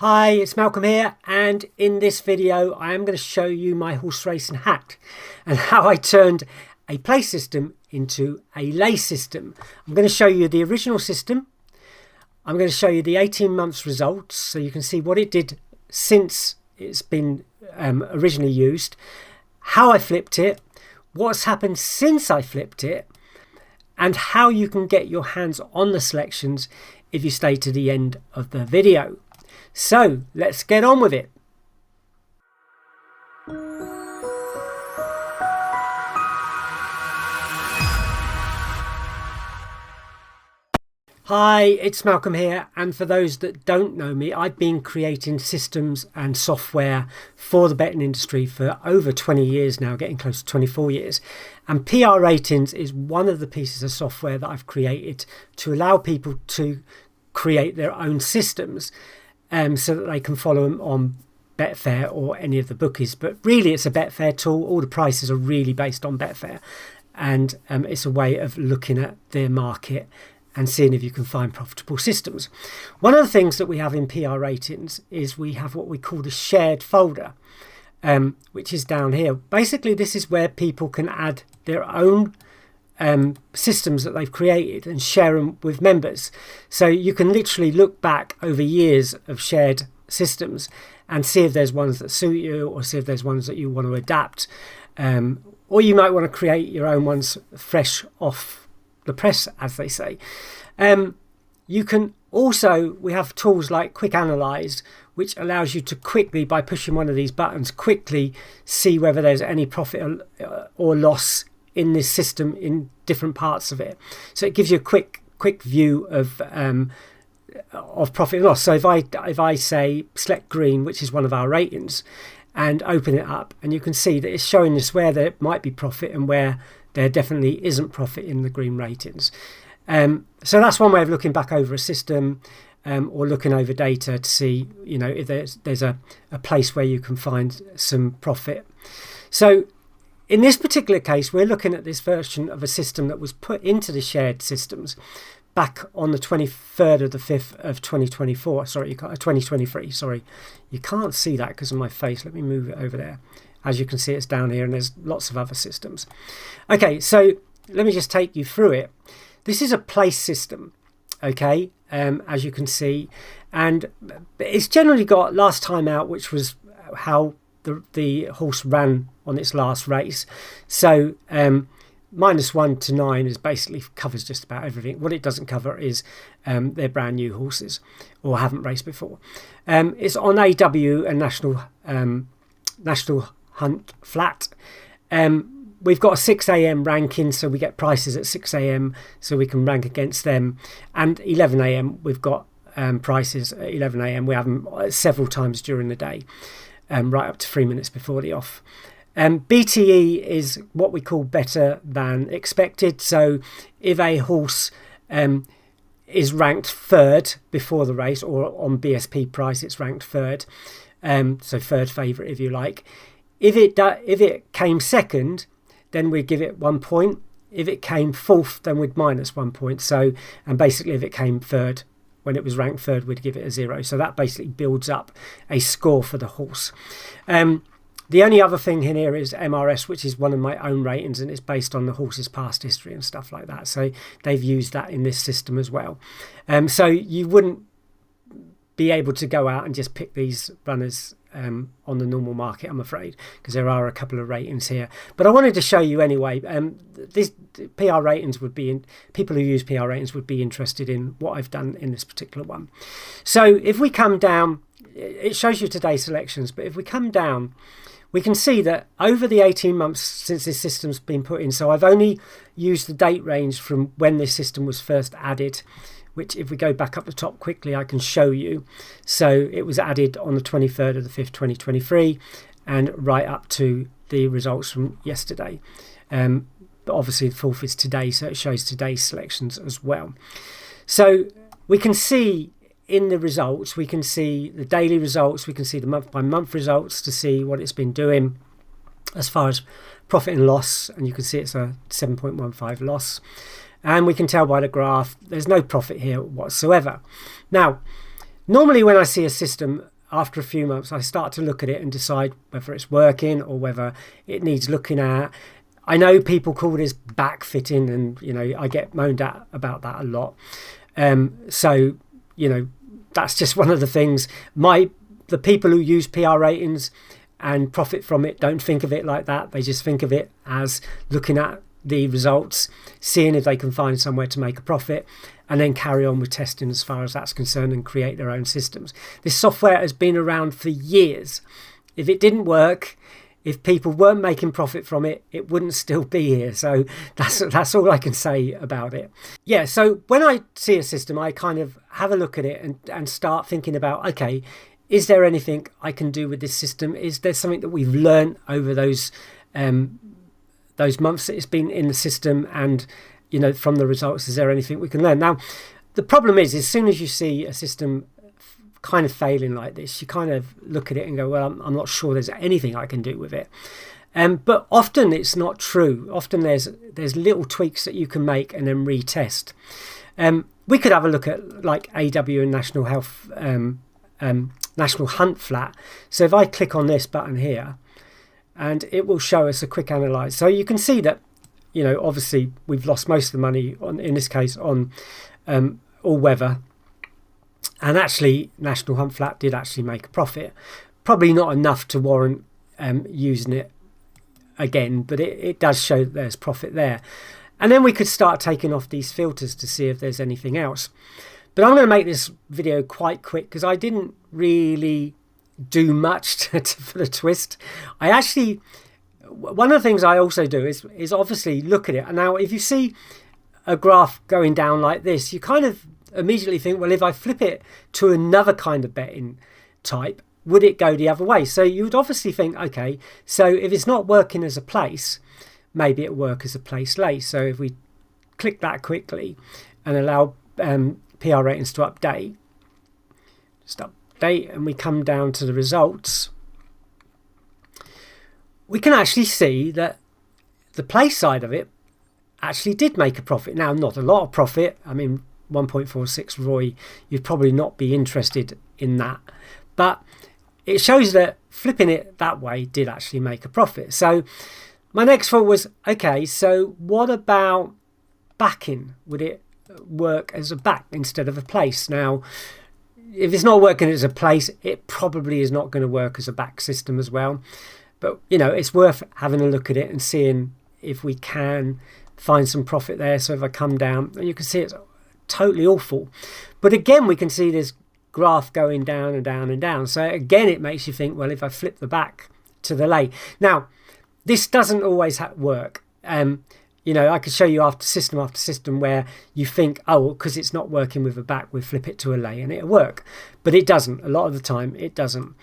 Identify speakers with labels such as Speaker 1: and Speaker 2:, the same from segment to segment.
Speaker 1: Hi, it's Malcolm here, and in this video I am going to show you my horse racing hack and how I turned a play system into a lay system. I'm going to show you the original system. I'm going to show you the 18 months results so you can see what it did since it's been originally used, how I flipped it, what's happened since I flipped it, and how you can get your hands on the selections if you stay to the end of the video. So let's get on with it. Hi, it's Malcolm here, and for those that don't know me, I've been creating systems and software for the betting industry for over 20 years now, getting close to 24 years. And PR Ratings is one of the pieces of software that I've created to allow people to create their own systems so that they can follow them on Betfair or any of the bookies. But really it's a Betfair tool. All the prices are really based on Betfair, and it's a way of looking at their market and seeing if you can find profitable systems. One of the things that we have in PR Ratings is we have what we call the shared folder, which is down here. Basically, this is where people can add their own systems that they've created and share them with members. So you can literally look back over years of shared systems and see if there's ones that suit you, or see if there's ones that you want to adapt, or you might want to create your own ones fresh off the press, as they say. You can also, we have tools like Quick Analyze, which allows you to quickly, by pushing one of these buttons, quickly see whether there's any profit or loss in this system in different parts of it. So it gives you a quick view of profit and loss. So if I say select green, which is one of our ratings, and open it up, and you can see that it's showing us where there might be profit and where there definitely isn't profit in the green ratings. So that's one way of looking back over a system, or looking over data to see, you know, if there's a place where you can find some profit. So in this particular case, we're looking at this version of a system that was put into the shared systems back on the 23rd of the 5th of 2024. Sorry, 2023. Sorry, you can't see that because of my face. Let me move it over there. As you can see, it's down here, and there's lots of other systems. Okay, so let me just take you through it. This is a place system, okay, as you can see, and it's generally got last time out, which was how the horse ran on its last race. So -1 to 9 is basically covers just about everything. What it doesn't cover is they're brand new horses or haven't raced before. It's on AW and National Hunt Flat. We've got a 6 a.m. ranking, so we get prices at 6 a.m. so we can rank against them, and 11 a.m. we've got prices at 11 a.m. we have them several times during the day, right up to 3 minutes before the off. BTE is what we call better than expected. So if a horse is ranked third before the race, or on BSP price it's ranked third, so third favourite if you like. If it came second, then we'd give it 1 point. If it came fourth, then we'd -1 point. So, and basically if it came third, when it was ranked third, we'd give it a 0. So that basically builds up a score for the horse. The only other thing in here is MRS, which is one of my own ratings, and it's based on the horse's past history and stuff like that. So they've used that in this system as well. So you wouldn't be able to go out and just pick these runners on the normal market, I'm afraid, because there are a couple of ratings here. But I wanted to show you anyway. This PR Ratings would be people who use PR Ratings would be interested in what I've done in this particular one. So if we come down, it shows you today's selections, but if we come down, we can see that over the 18 months since this system's been put in, so I've only used the date range from when this system was first added, which if we go back up the top quickly, I can show you. So it was added on the 23rd of the 5th, 2023, and right up to the results from yesterday. But obviously the 4th is today, so it shows today's selections as well. So we can see in the results, we can see the daily results, we can see the month by month results to see what it's been doing as far as profit and loss, and you can see it's a 7.15 loss. And we can tell by the graph there's no profit here whatsoever. Now Normally when I see a system after a few months, I start to look at it and decide whether it's working or whether it needs looking at. I know people call this backfitting, and I get moaned at about that a lot. So that's just one of the things. The people who use PR ratings and profit from it don't think of it like that. They just think of it as looking at the results, seeing if they can find somewhere to make a profit, and then carry on with testing as far as that's concerned and create their own systems. This software has been around for years. If it didn't work, if people weren't making profit from it, it wouldn't still be here. So that's all I can say about it. Yeah, so when I see a system, I kind of have a look at it and start thinking about, okay, is there anything I can do with this system? Is there something that we've learned over those months that it's been in the system, and from the results, is there anything we can learn? Now, the problem is, as soon as you see a system kind of failing like this, you kind of look at it and go, well, I'm not sure there's anything I can do with it. But often it's not true. Often there's little tweaks that you can make and then retest. We could have a look at like AW and National Health, National Hunt Flat. So if I click on this button here, and it will show us a quick analyze. So you can see that, obviously we've lost most of the money in this case on all weather. And actually, National Hunt Flat did actually make a profit. Probably not enough to warrant using it again, but it does show that there's profit there. And then we could start taking off these filters to see if there's anything else. But I'm going to make this video quite quick because I didn't really do much for the twist. One of the things I also do is obviously look at it. And now if you see a graph going down like this, you kind of immediately think, well, if I flip it to another kind of betting type, would it go the other way? So you would obviously think, okay, so if it's not working as a place, maybe it'll work as a place lay. So if we click that quickly and allow PR ratings to update, just update, and we come down to the results, we can actually see that the place side of it actually did make a profit. Now, not a lot of profit. I mean, 1.46 ROI, you'd probably not be interested in that. But it shows that flipping it that way did actually make a profit. So my next thought was, okay, so what about backing? Would it work as a back instead of a place? Now, if it's not working as a place, it probably is not going to work as a back system as well. But, it's worth having a look at it and seeing if we can find some profit there. So if I come down, and you can see it's totally awful. But again, we can see this graph going down and down and down. So again, it makes you think, well, if I flip the back to the lay. Now, this doesn't always work. I could show you after system where you think, oh, because it's not working with a back, we flip it to a lay and it'll work. But it doesn't. A lot of the time, it doesn't.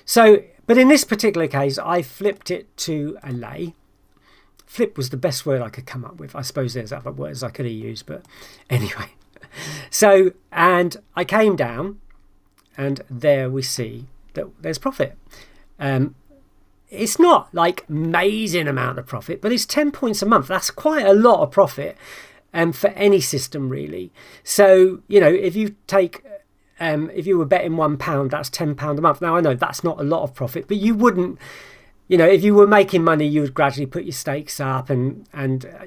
Speaker 1: So, but in this particular case, I flipped it to a lay. Flip was the best word I could come up with. I suppose there's other words I could have used, but anyway. So, and I came down, and there we see that there's profit. It's not like amazing amount of profit, but it's 10 points a month. That's quite a lot of profit for any system, really. So, if you take, if you were betting £1, that's £10 a month. Now, I know that's not a lot of profit, but you wouldn't, if you were making money, you would gradually put your stakes up, and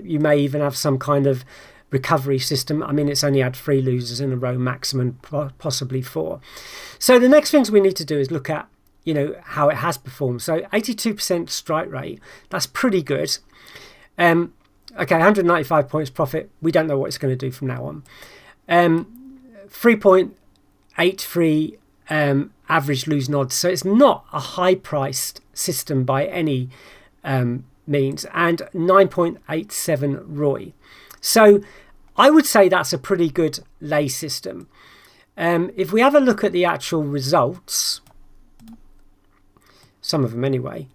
Speaker 1: you may even have some kind of recovery system. I mean, it's only had 3 losers in a row, maximum possibly 4. So the next things we need to do is look at, how it has performed. So 82% strike rate, that's pretty good. Okay, 195 points profit. We don't know what it's going to do from now on. 3.83 average losing odds. So it's not a high priced system by any means, and 9.87 ROI. So I would say that's a pretty good lay system. If we have a look at the actual results, some of them anyway,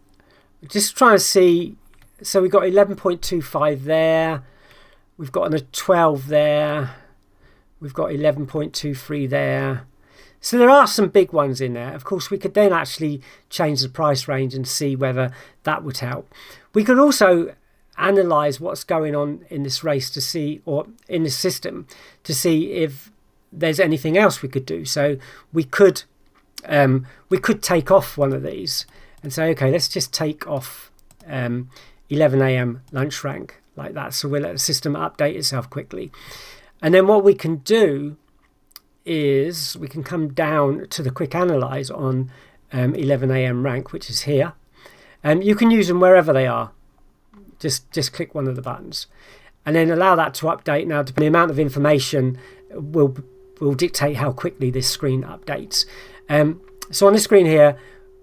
Speaker 1: just trying to see. So we've got 11.25 there, we've got a 12 there, we've got 11.23 there. So there are some big ones in there. Of course, we could then actually change the price range and see whether that would help. We could also analyze what's going on in this race to see, or in this system, to see if there's anything else we could do. So we could take off one of these and say, okay, let's just take off 11 a.m. lunch rank like that. So we'll let the system update itself quickly. And then what we can do is we can come down to the quick analyze on 11 a.m. rank, which is here. You can use them wherever they are. Just click one of the buttons and then allow that to update. Now, the amount of information will dictate how quickly this screen updates. So on the screen here,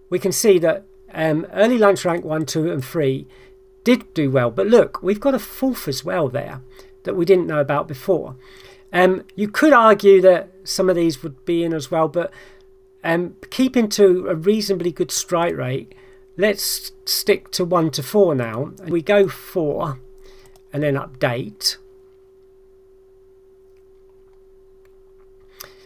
Speaker 1: we can see that early lunch rank 1, 2 and 3 did do well. But look, we've got a 4th as well there that we didn't know about before. You could argue that some of these would be in as well, but keeping to a reasonably good strike rate, let's stick to 1 to 4 now. We go 4 and then update.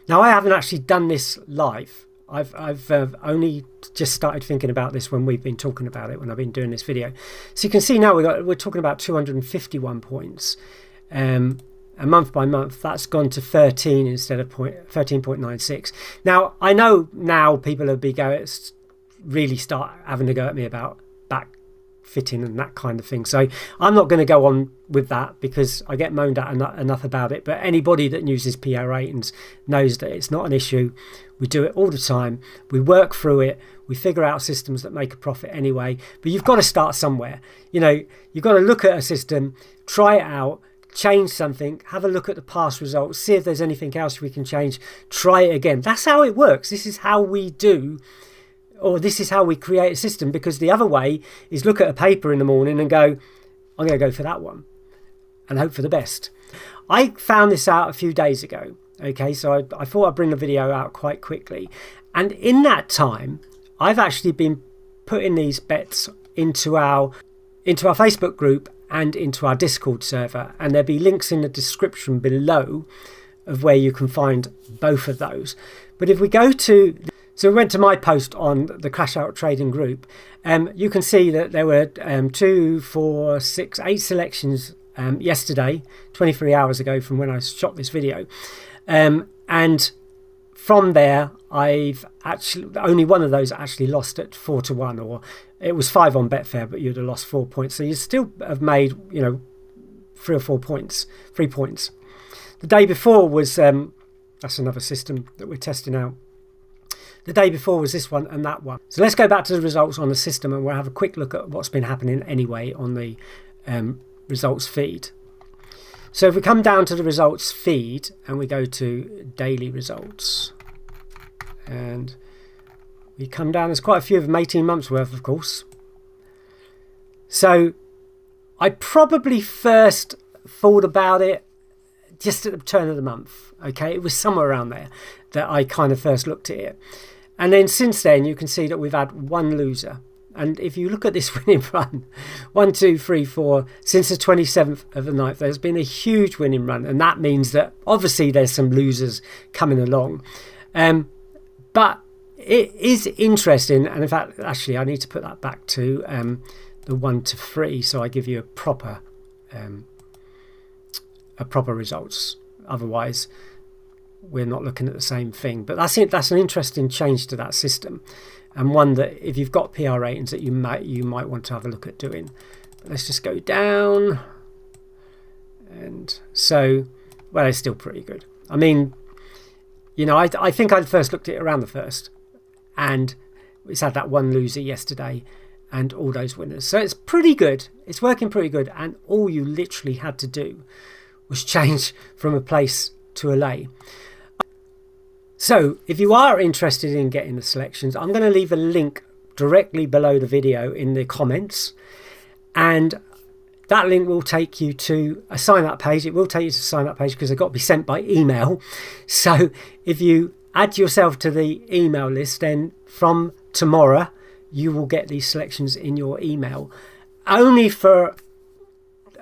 Speaker 1: Now, I haven't actually done this live. I've only just started thinking about this when we've been talking about it, when I've been doing this video. So you can see now we're talking about 251 points. And month by month, that's gone to 13 instead of 13.96. Now, I know now people will be really start having to go at me about back fitting and that kind of thing. So I'm not going to go on with that because I get moaned at enough about it. But anybody that uses PR ratings knows that it's not an issue. We do it all the time. We work through it. We figure out systems that make a profit anyway. But you've got to start somewhere. You've got to look at a system, try it out, change something, have a look at the past results, see if there's anything else we can change, try it again. That's how it works. This is how we do, or this is how we create a system, because the other way is look at a paper in the morning and go, I'm going to go for that one and hope for the best. I found this out a few days ago. Okay, so I thought I'd bring the video out quite quickly. And in that time, I've actually been putting these bets into our Facebook group and into our Discord server, and there'll be links in the description below of where you can find both of those. But if we go to, so we went to my post on the Crash Out Trading group, you can see that there were 2, 4, 6, 8 selections yesterday, 23 hours ago from when I shot this video, and from there I've actually only one of those actually lost at 4 to 1, or it was 5 on Betfair, but you'd have lost 4 points. So you still have made 3 or 4 points, 3 points. The day before was that's another system that we're testing out. The day before was this one and that one. So let's go back to the results on the system and we'll have a quick look at what's been happening anyway on the results feed. So if we come down to the results feed and we go to daily results, and we come down, there's quite a few of them, 18 months worth, of course. So I probably first thought about it just at the turn of the month. Okay, it was somewhere around there that I kind of first looked at it. And then since then, you can see that we've had one loser. And if you look at this winning run, 1, 2, 3, 4, since the 27th of the 9th, there's been a huge winning run. And that means that obviously there's some losers coming along. But it is interesting. And in fact, actually, I need to put that back to the 1 to 3. So I give you a proper results. Otherwise, we're not looking at the same thing. But that's it. That's an interesting change to that system. And one that if you've got PR ratings that you might want to have a look at doing. But let's just go down. And so, well, it's still pretty good. I mean, I think I first looked at it around the 1st. And it's had that one loser yesterday and all those winners. So it's pretty good. It's working pretty good. And all you literally had to do was change from a place to a lay. So if you are interested in getting the selections, I'm going to leave a link directly below the video in the comments, and that link will take you to a sign up page. It will take you to a sign up page because they've got to be sent by email. So if you add yourself to the email list, then from tomorrow you will get these selections in your email, only for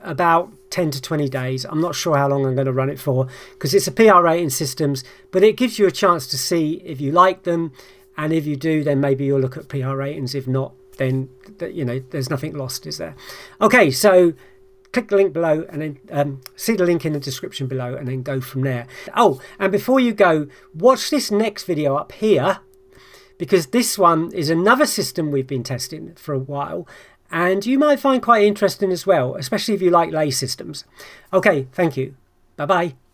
Speaker 1: about 10 to 20 days. I'm not sure how long I'm going to run it for because it's a PR rating systems, but it gives you a chance to see if you like them, and if you do, then maybe you'll look at PR ratings. If not, then there's nothing lost, is there? Okay, so click the link below and then see the link in the description below and then go from there. Oh, and before you go, watch this next video up here, because this one is another system we've been testing for a while and you might find quite interesting as well, especially if you like lay systems. Okay, thank you. Bye-bye.